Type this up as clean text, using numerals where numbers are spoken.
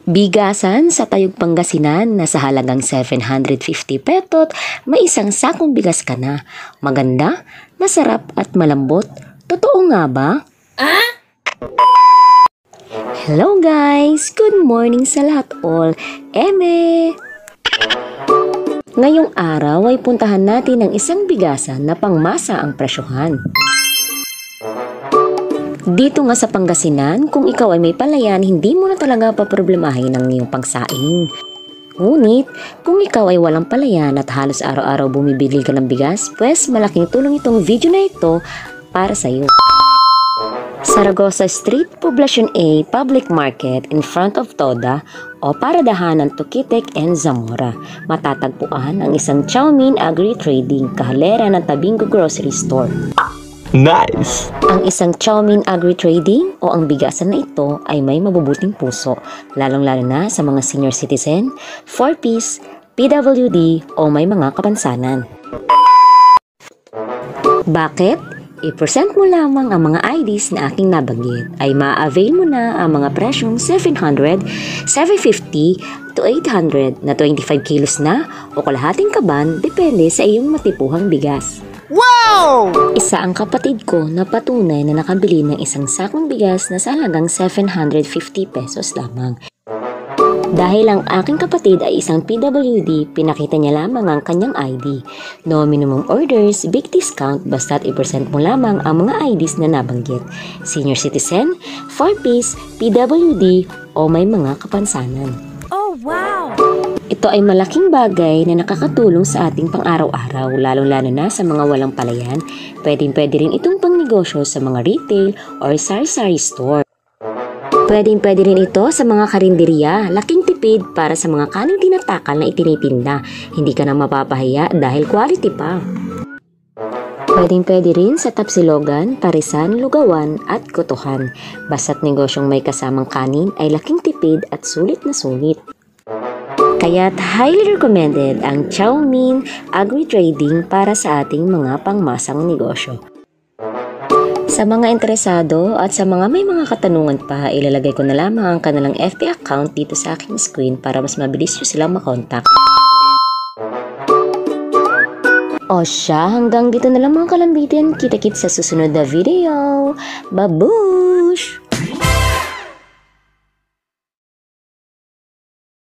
Bigasan sa Tayog Pangasinan na sa halagang 750 petot, may isang sakong bigas ka na. Maganda, masarap at malambot. Totoo nga ba? Hello guys! Good morning sa lahat all. Eme! Ngayong araw ay puntahan natin ang isang bigasan na pangmasa ang presyohan. Dito nga sa Pangasinan, kung ikaw ay may palayan, hindi mo na talaga paproblemahin ang iyong pangsaing. Ngunit, kung ikaw ay walang palayan at halos araw-araw bumibili ka ng bigas, pues malaking tulong itong video na ito para sa iyo. Saragossa Street, Poblacion A, Public Market in front of Toda o paradahan ng Tukitek and Zamora. Matatagpuan ang isang Chowmin Agri-Trading kahalera ng Tabingo Grocery Store. Nice! Ang isang Chowmin Agri-Trading o ang bigasan na ito ay may mabubuting puso, lalong-lalo na sa mga senior citizen, 4Ps, PWD o may mga kapansanan. Bakit? I-present mo lamang ang mga IDs na aking nabanggit ay ma-avail mo na ang mga presyong 700, 750 to 800 na 25 kilos na o kalahating kaban depende sa iyong matipuhang bigas. Wow! Isa ang kapatid ko na patunay na nakabili ng isang sakong bigas na sa halagang 750 pesos lamang. Dahil ang aking kapatid ay isang PWD, pinakita niya lamang ang kanyang ID. No minimum orders, big discount, basta't i-present mo lamang ang mga IDs na nabanggit. Senior citizen, 4Ps, PWD o may mga kapansanan. Oh, wow! Ito ay malaking bagay na nakakatulong sa ating pang-araw-araw, lalong-lalo na sa mga walang palayan. Pwede rin itong pangnegosyo sa mga retail or sari-sari store. Pwede rin ito sa mga karinderya, laking tipid para sa mga kaning tinatakal na itinitinda. Hindi ka na mapapahiya dahil quality pa. Pwede rin sa Tapsilogan, Parisan, Lugawan at Kotohan. Basta't negosyong may kasamang kanin ay laking tipid at sulit na sulit. Kaya't highly recommended ang Chowmin Agri-Trading para sa ating mga pangmasang negosyo. Sa mga interesado at sa mga may mga katanungan pa, ilalagay ko na lamang ang kanilang FB account dito sa aking screen para mas mabilis nyo silang makontak. O siya, hanggang dito na lang mga kalambitin. Kita-kits sa susunod na video. Babu!